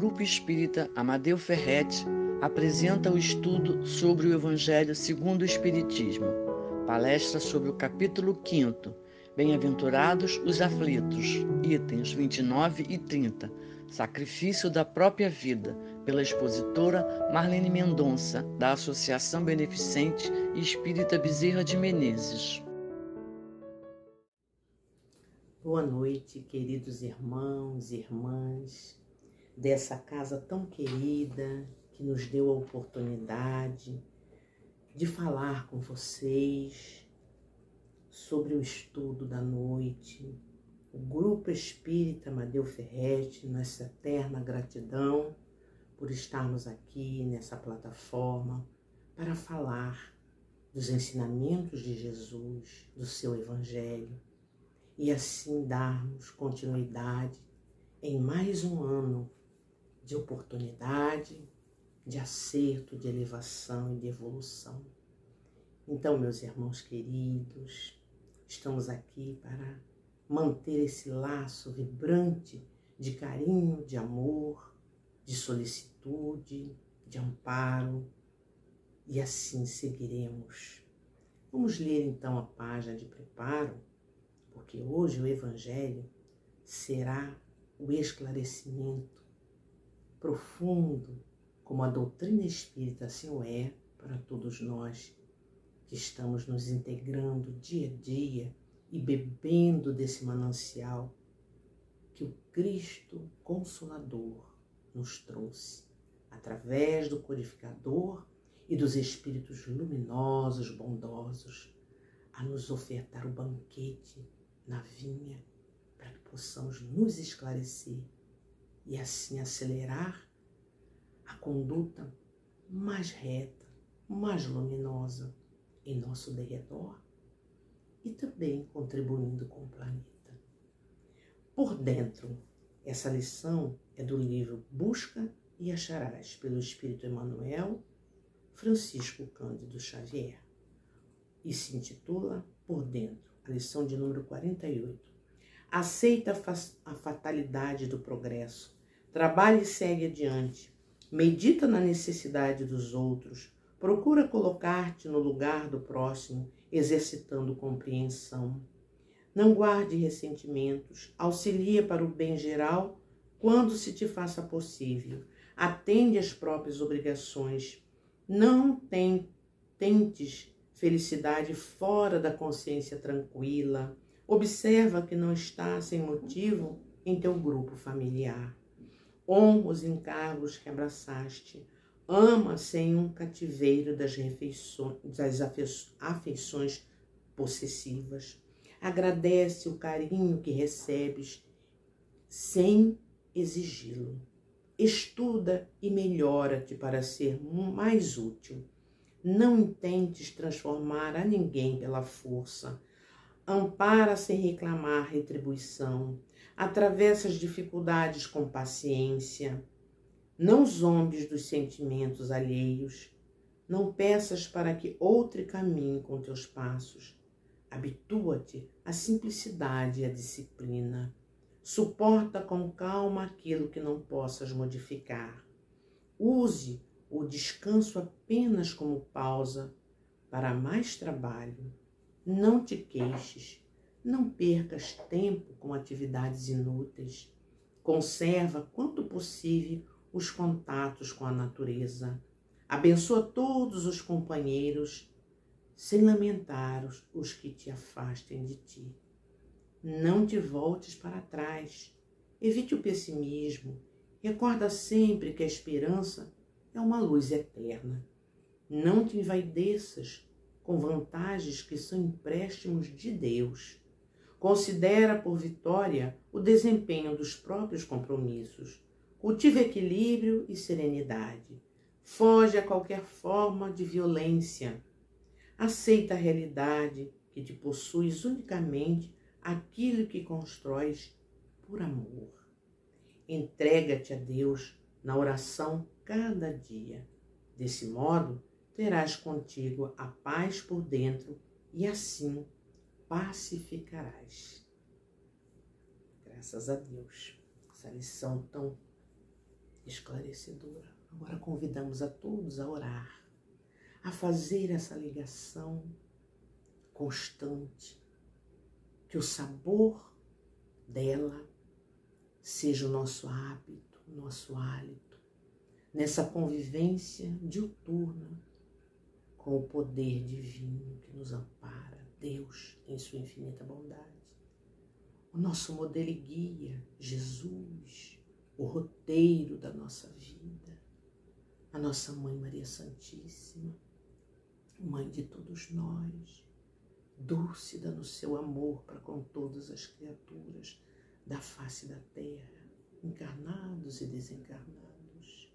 Grupo Espírita Amadeu Ferretti apresenta o estudo sobre o Evangelho segundo o Espiritismo. Palestra sobre o capítulo 5º, Bem-aventurados os aflitos, itens 29 e 30, Sacrifício da própria vida, pela expositora Marlene Mendonça, da Associação Beneficente Espírita Bezerra de Menezes. Boa noite, queridos irmãos e irmãs dessa casa tão querida que nos deu a oportunidade de falar com vocês sobre o estudo da noite. O Grupo Espírita Amadeu Ferretti, nossa eterna gratidão por estarmos aqui nessa plataforma para falar dos ensinamentos de Jesus, do seu Evangelho, e assim darmos continuidade em mais um ano de oportunidade, de acerto, de elevação e de evolução. Então, meus irmãos queridos, estamos aqui para manter esse laço vibrante de carinho, de amor, de solicitude, de amparo, e assim seguiremos. Vamos ler então a página de preparo, porque hoje o Evangelho será o esclarecimento profundo, como a doutrina espírita assim o é para todos nós que estamos nos integrando dia a dia e bebendo desse manancial que o Cristo Consolador nos trouxe, através do codificador e dos espíritos luminosos, bondosos, a nos ofertar o banquete na vinha, para que possamos nos esclarecer e assim acelerar a conduta mais reta, mais luminosa em nosso derredor e também contribuindo com o planeta. Por dentro, essa lição é do livro Busca e Acharás, pelo Espírito Emmanuel Francisco Cândido Xavier, e se intitula Por Dentro, a lição de número 48. Aceita a fatalidade do progresso, trabalha e segue adiante, medita na necessidade dos outros, procura colocar-te no lugar do próximo, exercitando compreensão. Não guarde ressentimentos, auxilia para o bem geral quando se te faça possível, atende às próprias obrigações, não tentes felicidade fora da consciência tranquila, observa que não está sem motivo em teu grupo familiar. Honra os encargos que abraçaste, ama sem um cativeiro das afeições possessivas, agradece o carinho que recebes sem exigi-lo, estuda e melhora-te para ser mais útil. Não intentes transformar a ninguém pela força. Ampara sem reclamar retribuição. Atravessa as dificuldades com paciência. Não zombes dos sentimentos alheios. Não peças para que outro caminhe com teus passos. Habitua-te à simplicidade e à disciplina. Suporta com calma aquilo que não possas modificar. Use o descanso apenas como pausa para mais trabalho. Não te queixes, não percas tempo com atividades inúteis. Conserva, quanto possível, os contatos com a natureza. Abençoa todos os companheiros, sem lamentar os que te afastem de ti. Não te voltes para trás. Evite o pessimismo. Recorda sempre que a esperança é uma luz eterna. Não te envaideças com vantagens que são empréstimos de Deus. Considera por vitória o desempenho dos próprios compromissos. Cultiva equilíbrio e serenidade. Foge a qualquer forma de violência. Aceita a realidade que te possuis unicamente aquilo que constróis por amor. Entrega-te a Deus na oração cada dia. Desse modo, terás contigo a paz por dentro e assim pacificarás. Graças a Deus. Essa lição tão esclarecedora. Agora convidamos a todos a orar, a fazer essa ligação constante, que o sabor dela seja o nosso hábito, o nosso hálito, nessa convivência diuturna com o poder divino que nos ampara, Deus em sua infinita bondade. O nosso modelo e guia, Jesus, o roteiro da nossa vida, a nossa Mãe Maria Santíssima, Mãe de todos nós, dúlcida no seu amor para com todas as criaturas da face da terra, encarnados e desencarnados.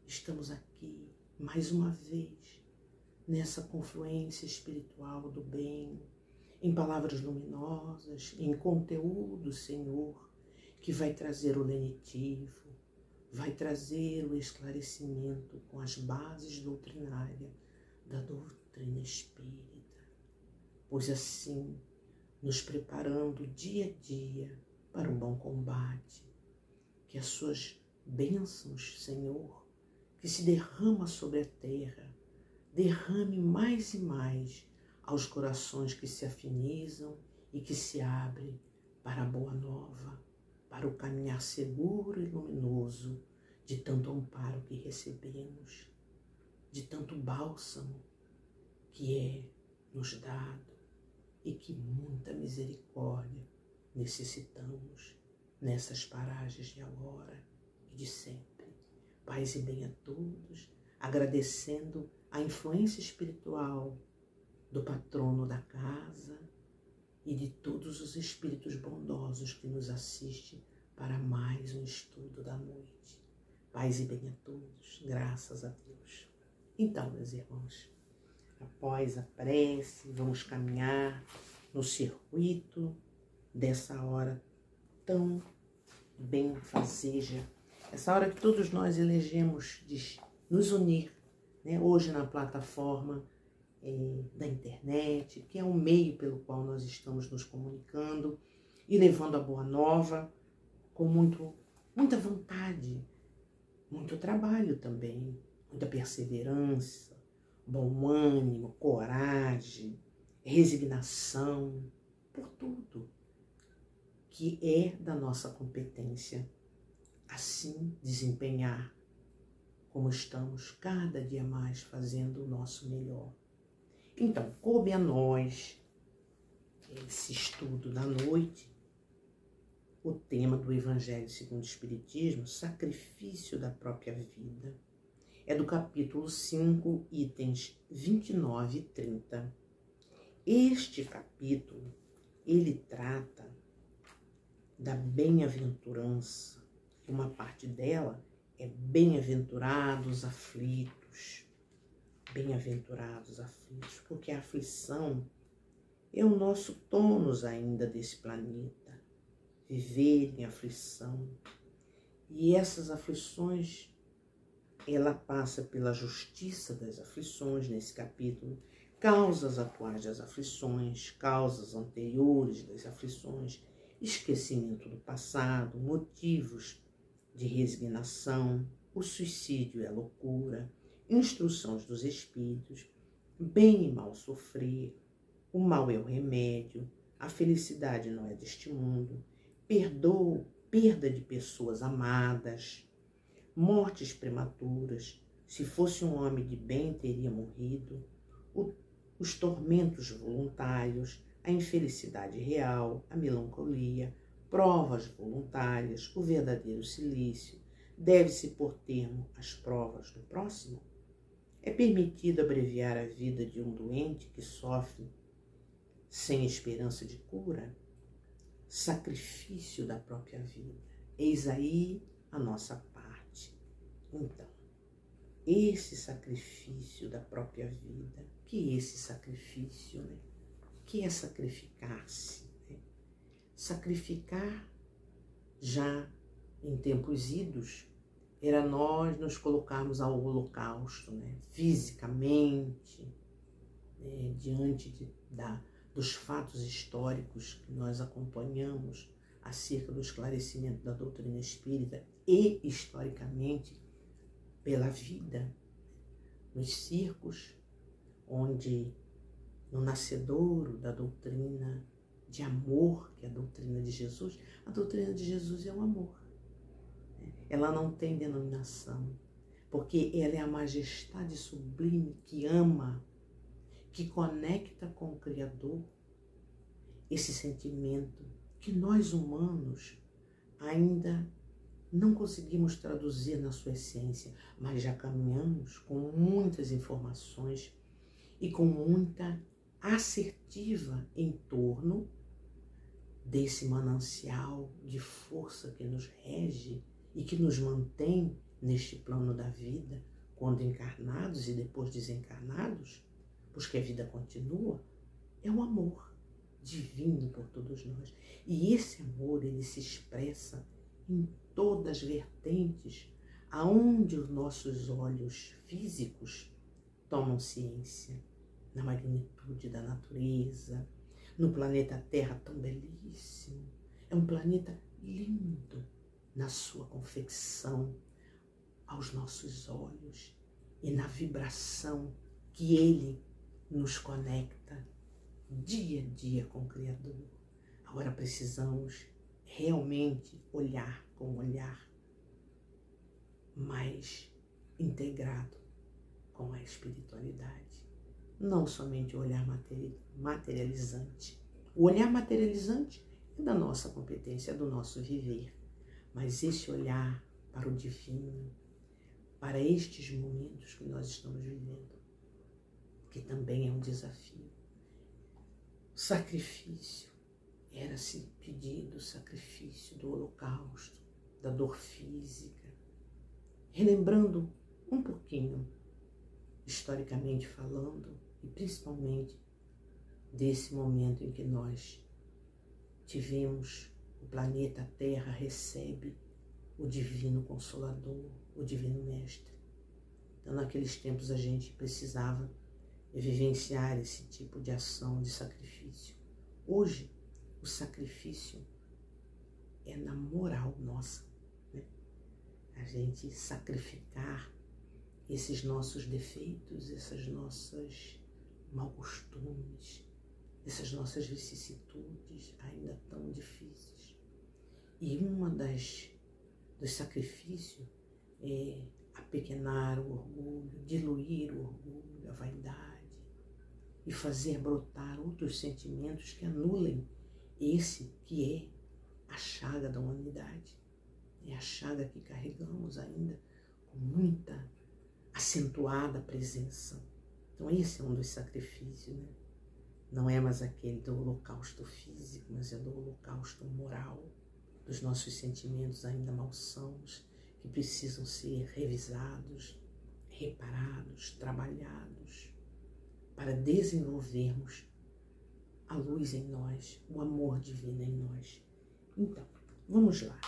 Estamos aqui, mais uma vez, nessa confluência espiritual do bem, em palavras luminosas, em conteúdo, Senhor, que vai trazer o lenitivo, vai trazer o esclarecimento com as bases doutrinárias da doutrina espírita. Pois assim, nos preparando dia a dia para um bom combate, que as suas bênçãos, Senhor, que se derrama sobre a terra, derrame mais e mais aos corações que se afinizam e que se abrem para a boa nova, para o caminhar seguro e luminoso de tanto amparo que recebemos, de tanto bálsamo que é nos dado e que muita misericórdia necessitamos nessas paragens de agora e de sempre. Paz e bem a todos, agradecendo a influência espiritual do patrono da casa e de todos os espíritos bondosos que nos assistem para mais um estudo da noite. Paz e bem a todos, graças a Deus. Então, meus irmãos, após a prece, vamos caminhar no circuito dessa hora tão benfazeja, essa hora que todos nós elegemos de nos unir, né? Hoje na plataforma da internet, que é um meio pelo qual nós estamos nos comunicando e levando a boa nova com muita vontade, muito trabalho também, muita perseverança, bom ânimo, coragem, resignação, por tudo que é da nossa competência, assim desempenhar como estamos cada dia mais fazendo o nosso melhor. Então, coube a nós esse estudo da noite, o tema do Evangelho segundo o Espiritismo, sacrifício da própria vida. É do capítulo 5, itens 29 e 30. Este capítulo, ele trata da bem-aventurança, e uma parte dela é bem-aventurados aflitos. Bem-aventurados aflitos, porque a aflição é o nosso tônus ainda desse planeta, viver em aflição. E essas aflições, ela passa pela justiça das aflições, nesse capítulo, causas atuais das aflições, causas anteriores das aflições, esquecimento do passado, motivos de resignação, o suicídio e a loucura, instruções dos espíritos, bem e mal sofrer, o mal é o remédio, a felicidade não é deste mundo, perda de pessoas amadas, mortes prematuras, se fosse um homem de bem teria morrido, os tormentos voluntários, a infelicidade real, a melancolia, provas voluntárias, o verdadeiro silício, deve-se pôr termo às provas do próximo? É permitido abreviar a vida de um doente que sofre sem esperança de cura? Sacrifício da própria vida. Eis aí a nossa parte. Então, esse sacrifício da própria vida, que esse sacrifício, né? Que é sacrificar-se? Né? Sacrificar, já em tempos idos, era nós nos colocarmos ao holocausto, né? Fisicamente, né? Diante dos fatos históricos que nós acompanhamos acerca do esclarecimento da doutrina espírita e, historicamente, pela vida, nos circos, onde no nascedouro da doutrina de amor, que é a doutrina de Jesus, a doutrina de Jesus é o amor. Ela não tem denominação, porque ela é a majestade sublime que ama, que conecta com o Criador, esse sentimento que nós humanos ainda não conseguimos traduzir na sua essência, mas já caminhamos com muitas informações e com muita assertiva em torno desse manancial de força que nos rege e que nos mantém neste plano da vida, quando encarnados e depois desencarnados, pois que a vida continua, é o amor divino por todos nós. E esse amor, ele se expressa em todas as vertentes, aonde os nossos olhos físicos tomam ciência, na magnitude da natureza, no planeta Terra tão belíssimo. É um planeta lindo na sua confecção aos nossos olhos e na vibração que ele nos conecta dia a dia com o Criador. Agora precisamos realmente olhar com um olhar mais integrado com a espiritualidade. Não somente o olhar materializante. O olhar materializante é da nossa competência, é do nosso viver. Mas esse olhar para o divino, para estes momentos que nós estamos vivendo, que também é um desafio. O sacrifício, era-se pedido o sacrifício do holocausto, da dor física. Relembrando um pouquinho, historicamente falando, e principalmente desse momento em que nós tivemos, o planeta Terra recebe o Divino Consolador, o Divino Mestre. Então, naqueles tempos a gente precisava vivenciar esse tipo de ação, de sacrifício. Hoje, o sacrifício é na moral nossa, né? A gente sacrificar esses nossos defeitos, essas nossas mal costumes, essas nossas vicissitudes ainda tão difíceis. E uma dos sacrifícios é apequenar o orgulho, diluir o orgulho, a vaidade e fazer brotar outros sentimentos que anulem esse que é a chaga da humanidade. É a chaga que carregamos ainda com muita acentuada presença. Então esse é um dos sacrifícios, né? Não é mais aquele do holocausto físico, mas é do holocausto moral, dos nossos sentimentos ainda malsãos, que precisam ser revisados, reparados, trabalhados, para desenvolvermos a luz em nós, o amor divino em nós. Então, vamos lá.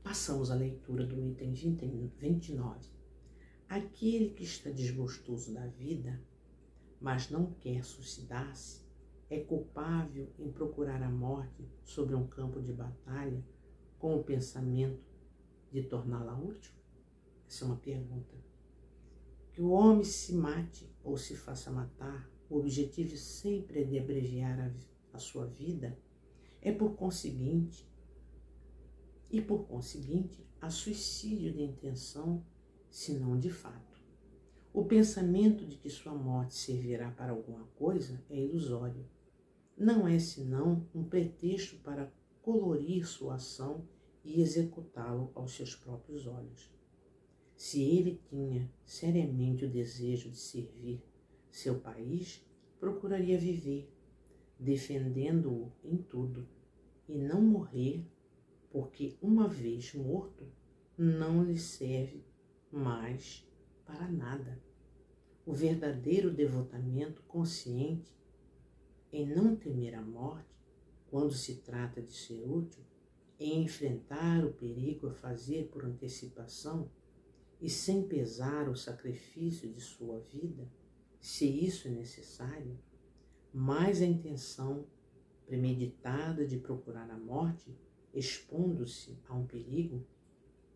Passamos a leitura do item 29. Aquele que está desgostoso da vida, mas não quer suicidar-se, é culpável em procurar a morte sobre um campo de batalha com o pensamento de torná-la útil? Essa é uma pergunta. Que o homem se mate ou se faça matar, o objetivo sempre é de abreviar a sua vida, por conseguinte, há suicídio de intenção, se não de fato. O pensamento de que sua morte servirá para alguma coisa é ilusório. Não é senão um pretexto para colorir sua ação e executá-lo aos seus próprios olhos. Se ele tinha seriamente o desejo de servir seu país, procuraria viver, defendendo-o em tudo, e não morrer, porque uma vez morto, não lhe serve mais para nada. O verdadeiro devotamento consciente em não temer a morte, quando se trata de ser útil, em enfrentar o perigo a fazer por antecipação e sem pesar o sacrifício de sua vida, se isso é necessário, mais a intenção premeditada de procurar a morte, expondo-se a um perigo,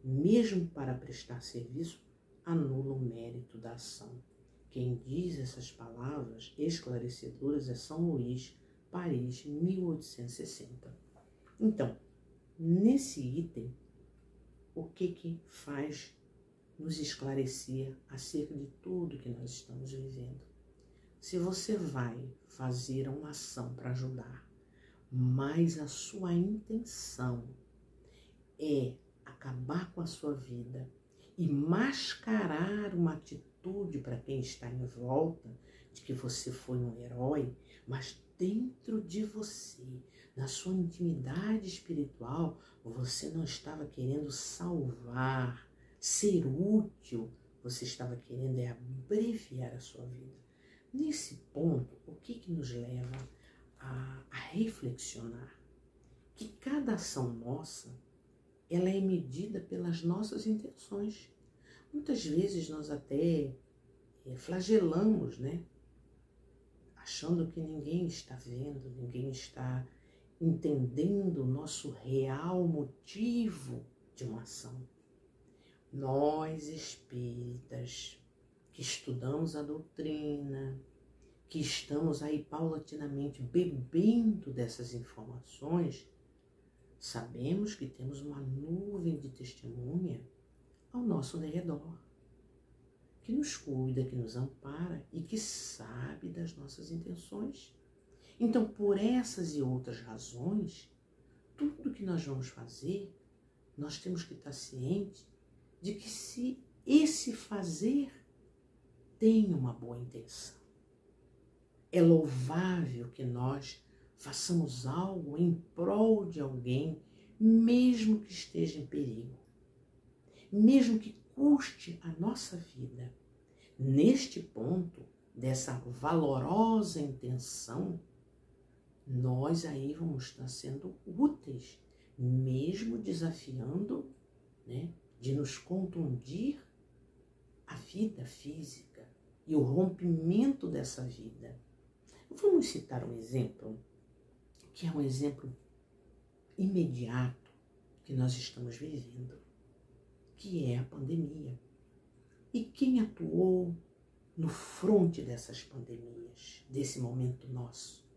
mesmo para prestar serviço, anula o mérito da ação. Quem diz essas palavras esclarecedoras é São Luís, Paris, 1860. Então, nesse item, o que faz nos esclarecer acerca de tudo que nós estamos vivendo? Se você vai fazer uma ação para ajudar, mas a sua intenção é acabar com a sua vida e mascarar uma atitude para quem está em volta de que você foi um herói, mas dentro de você, na sua intimidade espiritual, você não estava querendo salvar, ser útil, você estava querendo abreviar a sua vida. Nesse ponto, o que nos leva a reflexionar? Que cada ação nossa, ela é medida pelas nossas intenções. Muitas vezes nós até flagelamos, né? Achando que ninguém está vendo, ninguém está entendendo o nosso real motivo de uma ação. Nós, espíritas, que estudamos a doutrina, que estamos aí paulatinamente bebendo dessas informações, sabemos que temos uma nuvem de testemunha ao nosso derredor, que nos cuida, que nos ampara e que sabe das nossas intenções. Então, por essas e outras razões, tudo que nós vamos fazer, nós temos que estar cientes de que se esse fazer tem uma boa intenção. É louvável que nós façamos algo em prol de alguém, mesmo que esteja em perigo, mesmo que custe a nossa vida. Neste ponto, dessa valorosa intenção, nós aí vamos estar sendo úteis, mesmo desafiando, né, de nos contundir a vida física e o rompimento dessa vida. Vamos citar um exemplo, que é um exemplo imediato que nós estamos vivendo, que é a pandemia. E quem atuou no fronte dessas pandemias, desse momento nosso,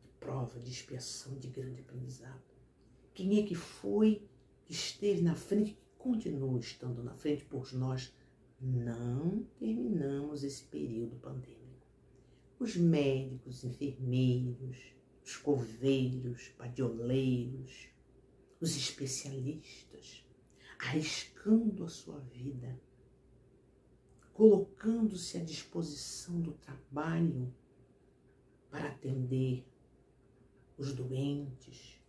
de prova, de expiação, de grande aprendizado? Quem é que foi, que esteve na frente, que continua estando na frente, pois nós não terminamos esse período pandêmico. Os médicos, enfermeiros, os coveiros, padioleiros, os especialistas, arriscando a sua vida, colocando-se à disposição do trabalho para atender os doentes,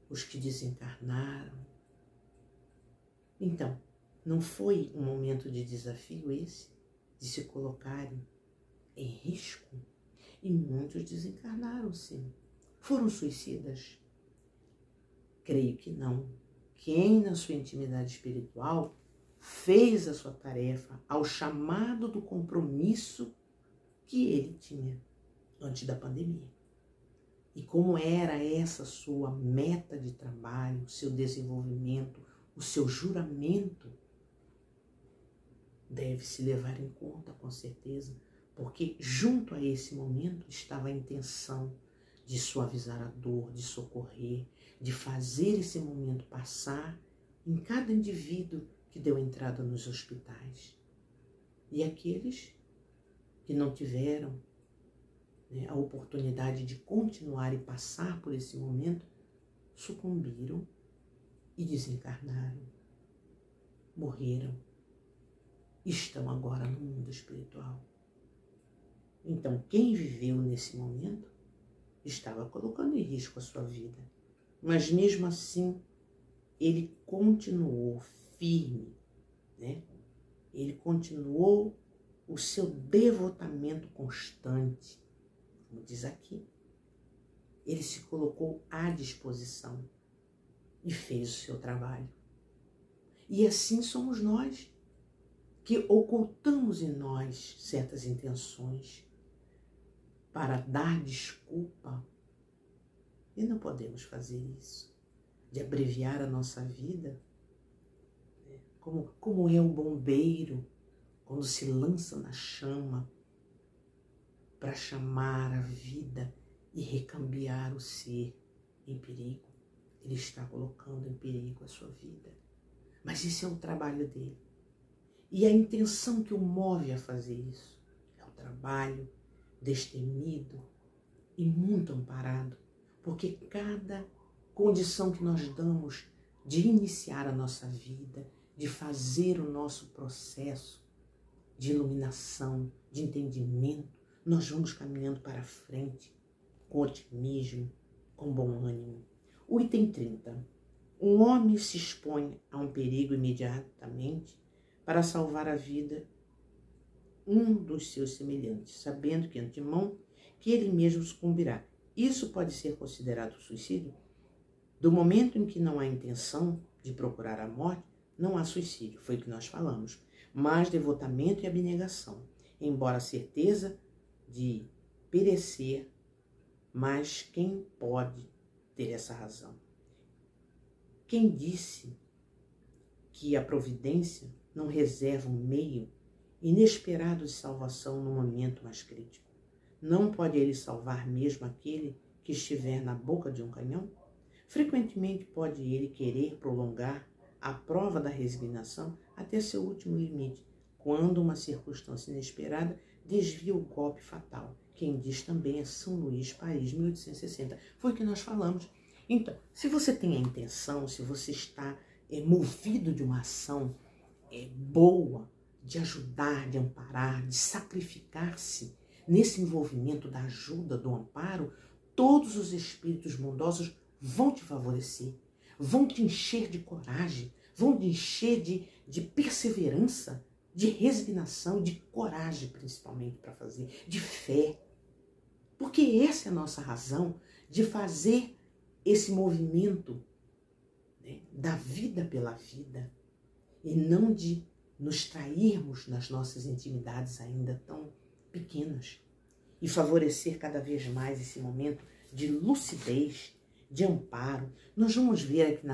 os que desencarnaram. Então, não foi um momento de desafio esse, de se colocarem em risco? E muitos desencarnaram, sim. Foram suicidas? Creio que não. Quem, na sua intimidade espiritual, fez a sua tarefa ao chamado do compromisso que ele tinha antes da pandemia. E como era essa sua meta de trabalho, o seu desenvolvimento, o seu juramento, deve se levar em conta, com certeza, porque junto a esse momento estava a intenção de suavizar a dor, de socorrer, de fazer esse momento passar em cada indivíduo que deu entrada nos hospitais. E aqueles que não tiveram, né, a oportunidade de continuar e passar por esse momento, sucumbiram e desencarnaram, morreram, estão agora no mundo espiritual. Então, quem viveu nesse momento estava colocando em risco a sua vida, mas mesmo assim ele continuou firme, né? Ele continuou o seu devotamento constante, como diz aqui. Ele se colocou à disposição e fez o seu trabalho. E assim somos nós, que ocultamos em nós certas intenções para dar desculpa E não podemos fazer isso, de abreviar a nossa vida, né? Como é o bombeiro quando se lança na chama para chamar a vida e recambiar o ser em perigo. Ele está colocando em perigo a sua vida. Mas esse é o trabalho dele. E a intenção que o move a fazer isso é o trabalho destemido e muito amparado, porque cada condição que nós damos de iniciar a nossa vida, de fazer o nosso processo de iluminação, de entendimento, nós vamos caminhando para frente com otimismo, com bom ânimo. O item 30. Um homem se expõe a um perigo imediatamente para salvar a vida um dos seus semelhantes, sabendo que antemão que ele mesmo sucumbirá. Isso pode ser considerado suicídio? Do momento em que não há intenção de procurar a morte, não há suicídio, foi o que nós falamos, mas devotamento e abnegação, embora a certeza de perecer, mas quem pode ter essa razão? Quem disse que a providência não reserva um meio inesperado de salvação no momento mais crítico? Não pode ele salvar mesmo aquele que estiver na boca de um canhão? Frequentemente pode ele querer prolongar a prova da resignação até seu último limite, quando uma circunstância inesperada desvia o golpe fatal. Quem diz também é São Luís, Paris, 1860. Foi o que nós falamos. Então, se você tem a intenção, se você está movido de uma ação boa, de ajudar, de amparar, de sacrificar-se nesse envolvimento da ajuda, do amparo, todos os espíritos bondosos vão te favorecer, vão te encher de coragem, vão te encher de perseverança, de resignação, de coragem principalmente para fazer, de fé. Porque essa é a nossa razão de fazer esse movimento, né, da vida pela vida, e não de nos trairmos nas nossas intimidades ainda tão pequenas e favorecer cada vez mais esse momento de lucidez, de amparo. Nós vamos ver aqui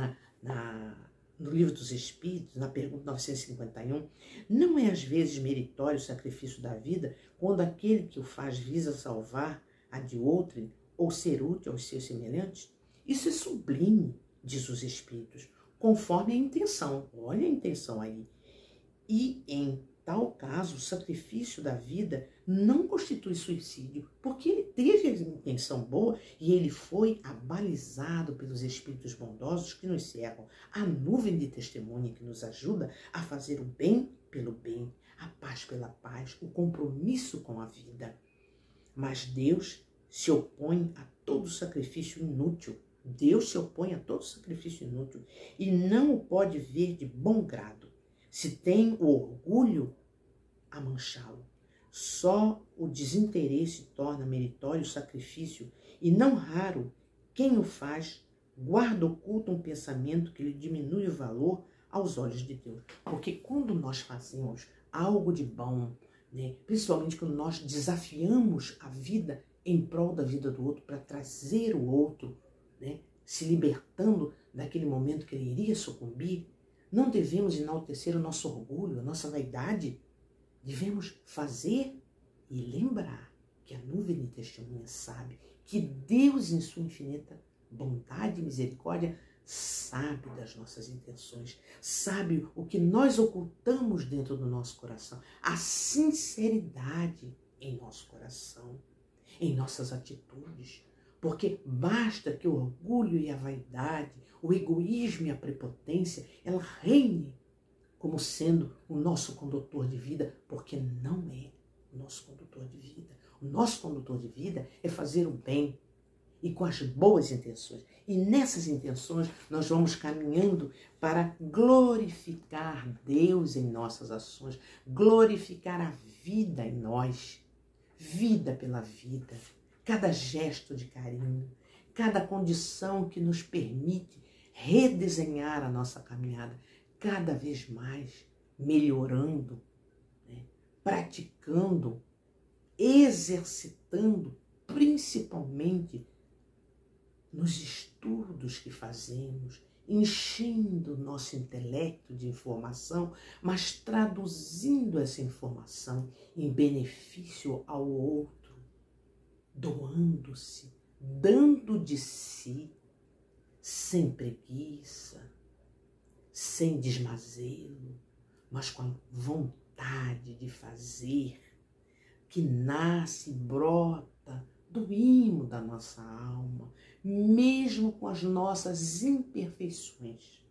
no Livro dos Espíritos, na pergunta 951, não é às vezes meritório o sacrifício da vida quando aquele que o faz visa salvar a de outrem ou ser útil aos seus semelhantes? Isso é sublime, diz os Espíritos, conforme a intenção. Olha a intenção aí. E em tal caso, o sacrifício da vida não constitui suicídio, porque ele teve a intenção boa e ele foi abalizado pelos espíritos bondosos que nos cercam, a nuvem de testemunha que nos ajuda a fazer o bem pelo bem, a paz pela paz, o compromisso com a vida. Mas Deus se opõe a todo sacrifício inútil. Deus se opõe a todo sacrifício inútil e não o pode ver de bom grado. Se tem o orgulho a manchá-lo. Só o desinteresse torna meritório o sacrifício e não raro quem o faz guarda oculto um pensamento que lhe diminui o valor aos olhos de Deus. Porque quando nós fazemos algo de bom, né, principalmente quando nós desafiamos a vida em prol da vida do outro para trazer o outro, né, se libertando daquele momento que ele iria sucumbir, não devemos enaltecer o nosso orgulho, a nossa vaidade. Devemos fazer e lembrar que a nuvem de testemunha sabe que Deus, em sua infinita bondade e misericórdia, sabe das nossas intenções, sabe o que nós ocultamos dentro do nosso coração, a sinceridade em nosso coração, em nossas atitudes. Porque basta que o orgulho e a vaidade, o egoísmo e a prepotência, ela reine como sendo o nosso condutor de vida, porque não é o nosso condutor de vida. O nosso condutor de vida é fazer o bem e com as boas intenções. E nessas intenções nós vamos caminhando para glorificar Deus em nossas ações, glorificar a vida em nós, vida pela vida. Cada gesto de carinho, cada condição que nos permite redesenhar a nossa caminhada, cada vez mais melhorando, né, praticando, exercitando, principalmente nos estudos que fazemos, enchendo o nosso intelecto de informação, mas traduzindo essa informação em benefício ao outro, doando-se, dando de si, sem preguiça, sem desmazelo, mas com a vontade de fazer, que nasce e brota do imo da nossa alma, mesmo com as nossas imperfeições,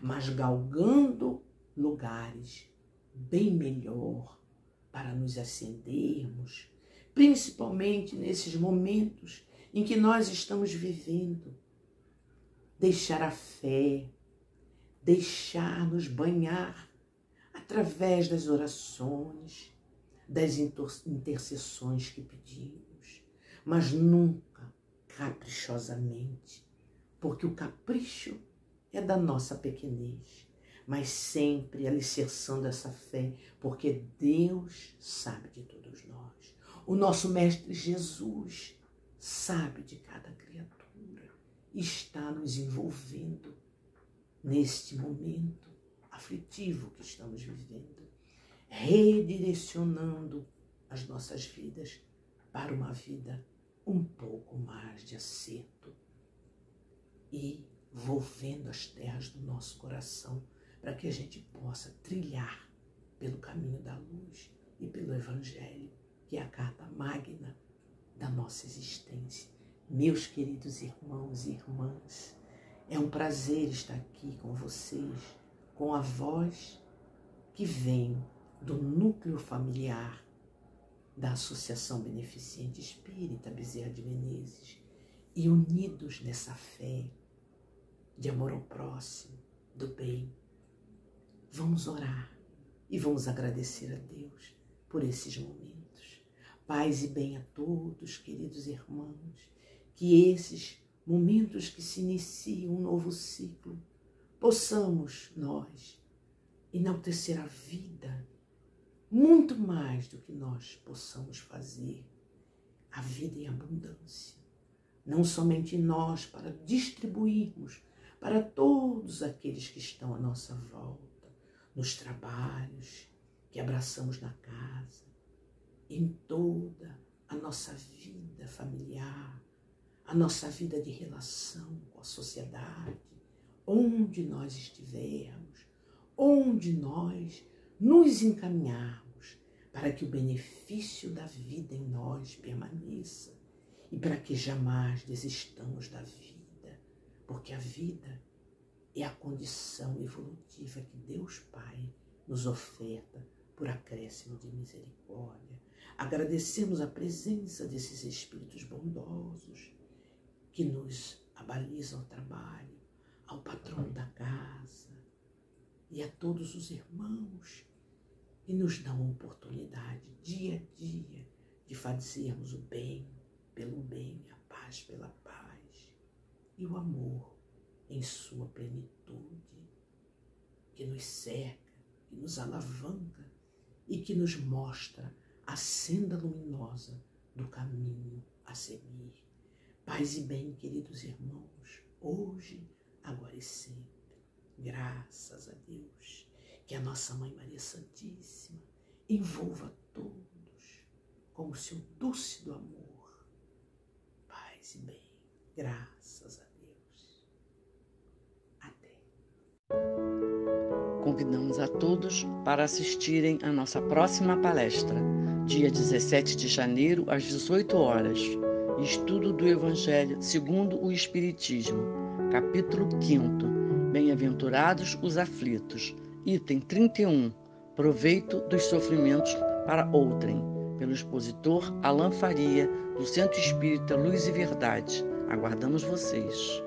mas galgando lugares bem melhor para nos acendermos, principalmente nesses momentos em que nós estamos vivendo. Deixar a fé, deixar-nos banhar através das orações, das intercessões que pedimos, mas nunca caprichosamente, porque o capricho é da nossa pequenez, mas sempre alicerçando essa fé, porque Deus sabe de todos nós. O nosso Mestre Jesus sabe de cada criatura, está nos envolvendo neste momento aflitivo que estamos vivendo, redirecionando as nossas vidas para uma vida um pouco mais de acerto e volvendo as terras do nosso coração para que a gente possa trilhar pelo caminho da luz e pelo Evangelho, que é a carta magna da nossa existência. Meus queridos irmãos e irmãs, é um prazer estar aqui com vocês, com a voz que vem do núcleo familiar da Associação Beneficente Espírita Bezerra de Menezes, e unidos nessa fé de amor ao próximo, do bem. Vamos orar e vamos agradecer a Deus por esses momentos. Paz e bem a todos, queridos irmãos, que esses momentos que se inicia um novo ciclo, possamos nós enaltecer a vida muito mais do que nós possamos fazer, a vida em abundância. Não somente nós, para distribuirmos para todos aqueles que estão à nossa volta, nos trabalhos que abraçamos na casa, em toda a nossa vida familiar, a nossa vida de relação com a sociedade, onde nós estivermos, onde nós nos encaminharmos para que o benefício da vida em nós permaneça e para que jamais desistamos da vida, porque a vida é a condição evolutiva que Deus Pai nos oferta por acréscimo de misericórdia. Agradecemos a presença desses Espíritos bondosos que nos abalizam ao trabalho, ao patrono da casa e a todos os irmãos que nos dão a oportunidade, dia a dia, de fazermos o bem pelo bem, a paz pela paz e o amor em sua plenitude, que nos cerca, que nos alavanca e que nos mostra a senda luminosa do caminho a seguir. Paz e bem, queridos irmãos, hoje, agora e sempre. Graças a Deus, que a nossa Mãe Maria Santíssima envolva todos com o seu dúlcido amor. Paz e bem, graças a Deus. Até. Convidamos a todos para assistirem à nossa próxima palestra, dia 17 de janeiro, às 18 horas. Estudo do Evangelho segundo o Espiritismo, capítulo 5º, Bem-aventurados os aflitos, item 31, proveito dos sofrimentos para outrem, pelo expositor Alain Faria, do Centro Espírita Luz e Verdade. Aguardamos vocês.